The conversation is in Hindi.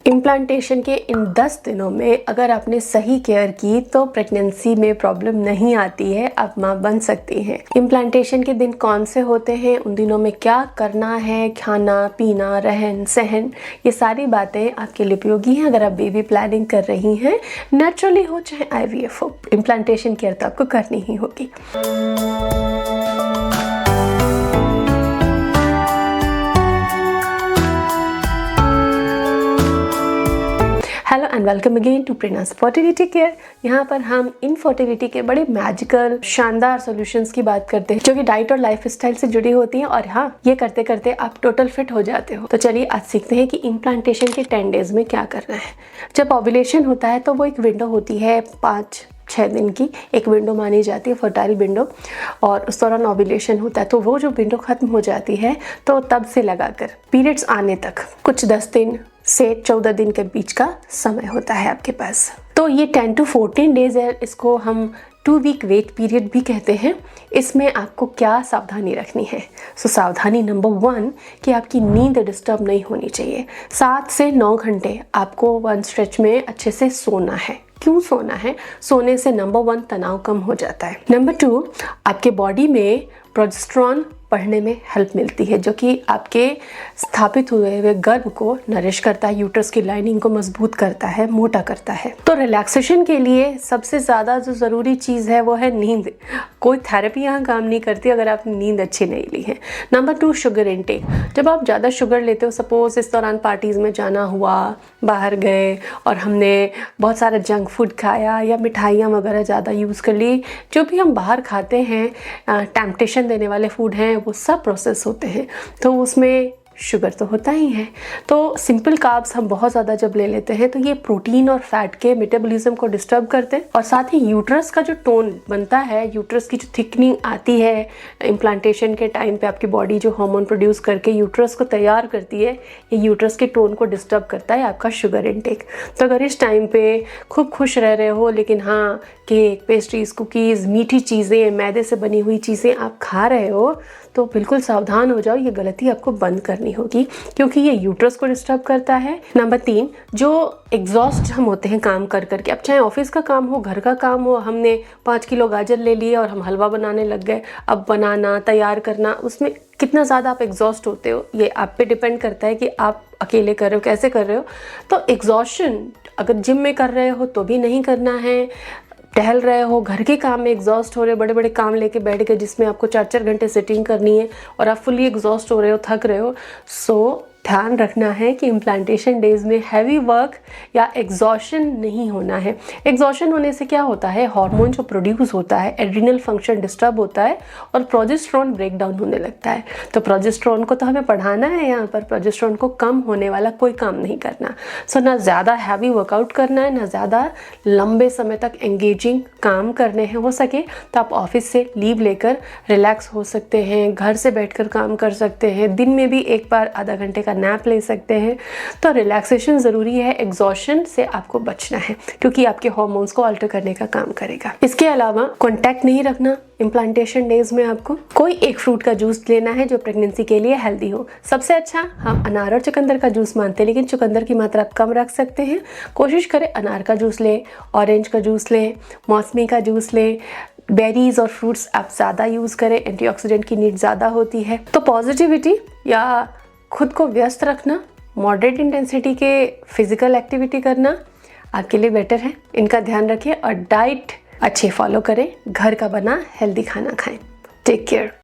इम्प्लांटेशन के इन 10 दिनों में अगर आपने सही केयर की तो प्रेगनेंसी में प्रॉब्लम नहीं आती है, आप माँ बन सकती हैं। इम्प्लांटेशन के दिन कौन से होते हैं, उन दिनों में क्या करना है, खाना पीना, रहन सहन, ये सारी बातें आपके लिए उपयोगी हैं अगर आप बेबी प्लानिंग कर रही हैं, नेचुरली हो चाहे IVF हो। इम्प्लांटेशन केयर तो आपको करनी ही होगी। Hello and welcome again to Prerna's fertility care. यहाँ पर हम इनफर्टिलिटी के बड़े मैजिकल शानदार सॉल्यूशंस की बात करते हैं जो कि डाइट और लाइफ स्टाइल से जुड़ी होती हैं, और हाँ, ये करते करते आप टोटल फिट हो जाते हो। तो चलिए आज सीखते हैं कि इम्प्लांटेशन के 10 डेज में क्या करना है। जब ओव्यूलेशन होता है तो वो एक विंडो होती है 5-6 दिन की, एक विंडो मानी जाती है, फर्टाइल विंडो, और उस दौरान ओव्यूलेशन होता है। तो वो जो विंडो खत्म हो जाती है तो तब से लगाकर पीरियड्स आने तक कुछ 10 दिन से 14 दिन के बीच का समय होता है आपके पास। तो ये 10 to 14 डेज है, इसको हम 2 वीक वेट पीरियड भी कहते हैं। इसमें आपको क्या सावधानी रखनी है? सावधानी नंबर 1 कि आपकी नींद डिस्टर्ब नहीं होनी चाहिए। 7 से 9 घंटे आपको वन स्ट्रेच में अच्छे से सोना है। क्यों सोना है? सोने से नंबर 1 तनाव कम हो जाता है। नंबर 2, आपके बॉडी में प्रोजेस्टेरॉन बढ़ने में हेल्प मिलती है, जो कि आपके स्थापित हुए हुए गर्भ को नरिश करता है, यूट्रस की लाइनिंग को मजबूत करता है, मोटा करता है। तो रिलैक्सेशन के लिए सबसे ज़्यादा जो ज़रूरी चीज़ है वो है नींद। कोई थेरेपी यहाँ काम नहीं करती अगर आपने नींद अच्छी नहीं ली है। Number 2, sugar intake. जब आप ज़्यादा शुगर लेते हो, सपोज इस दौरान पार्टीज़ में जाना हुआ, बाहर गए और हमने बहुत सारा जंक फूड खाया या मिठाइयाँ वगैरह ज़्यादा यूज़ कर ली, जो भी हम बाहर खाते हैं टेम्पटेशन देने वाले फूड हैं, वो सब प्रोसेस होते हैं, तो उसमें शुगर तो होता ही है। तो सिंपल कार्ब्स हम बहुत ज़्यादा जब ले लेते हैं तो ये प्रोटीन और फैट के मेटाबॉलिज्म को डिस्टर्ब करते हैं, और साथ ही यूट्रस का जो टोन बनता है, यूट्रस की जो थिकनिंग आती है इम्प्लांटेशन के टाइम पे, आपकी बॉडी जो हार्मोन प्रोड्यूस करके यूट्रस को तैयार करती है, ये यूट्रस के टोन को डिस्टर्ब करता है आपका शुगर इनटेक। तो अगर इस टाइम पे खूब खुश रह रहे हो लेकिन हाँ, केक, पेस्ट्रीज, कुकीज़, मीठी चीज़ें, मैदे से बनी हुई चीज़ें आप खा रहे हो, तो बिल्कुल सावधान हो जाओ। ये गलती आपको बंद करनी होगी क्योंकि ये यूट्रस को डिस्टर्ब करता है। नंबर 3, जो एग्जॉस्ट हम होते हैं काम कर करके, अब चाहे ऑफिस का काम हो, घर का काम हो, हमने 5 किलो गाजर ले लिए और हम हलवा बनाने लग गए। अब बनाना, तैयार करना, उसमें कितना ज़्यादा आप एग्जॉस्ट होते हो, ये आप पे डिपेंड करता है कि आप अकेले कर रहे हो, कैसे कर रहे हो। तो एग्जॉशन अगर जिम में कर रहे हो तो भी नहीं करना है, टहल रहे हो, घर के काम में एग्जॉस्ट हो रहे हो, बड़े बड़े काम लेके बैठ गए जिसमें आपको 4-4 घंटे सिटिंग करनी है और आप फुली एग्जॉस्ट हो रहे हो, थक रहे हो, सो ध्यान रखना है कि इम्प्लांटेशन डेज में हैवी वर्क या एग्जॉशन नहीं होना है। एग्जॉशन होने से क्या होता है, हार्मोन जो प्रोड्यूस होता है, एड्रिनल फंक्शन डिस्टर्ब होता है और प्रोजेस्टेरॉन ब्रेक डाउन होने लगता है। तो प्रोजेस्टेरॉन को तो हमें पढ़ाना है, यहाँ पर प्रोजेस्टेरॉन को कम होने वाला कोई काम नहीं करना। सो ना ज़्यादा हैवी वर्कआउट करना है, ना ज़्यादा लंबे समय तक एंगेजिंग काम करने हैं। हो सके तो आप ऑफिस से लीव लेकर रिलैक्स हो सकते हैं, घर से बैठकर काम कर सकते हैं, दिन में भी एक बार आधा घंटे का नैप ले सकते हैं। तो रिलैक्सेशन ज़रूरी है, एग्जॉशन से आपको बचना है क्योंकि आपके हार्मोन्स को अल्टर करने का काम करेगा। इसके अलावा कॉन्टैक्ट नहीं रखना इम्प्लांटेशन डेज में। आपको कोई एक फ्रूट का जूस लेना है जो प्रेगनेंसी के लिए हेल्दी हो। सबसे अच्छा हम अनार और चुकंदर का जूस मानते हैं, लेकिन चुकंदर की मात्रा आप कम रख सकते हैं। कोशिश करें अनार का जूस लें, ऑरेंज का जूस लें, मौसमी का जूस लें। बेरीज और फ्रूट्स आप ज़्यादा यूज़ करें, एंटीऑक्सीडेंट की नीड ज़्यादा होती है। तो पॉजिटिविटी या खुद को व्यस्त रखना, मॉडरेट इंटेंसिटी के फिजिकल एक्टिविटी करना आपके लिए बेटर है। इनका ध्यान रखिए और डाइट अच्छे फॉलो करें, घर का बना हेल्दी खाना खाएं। Take care.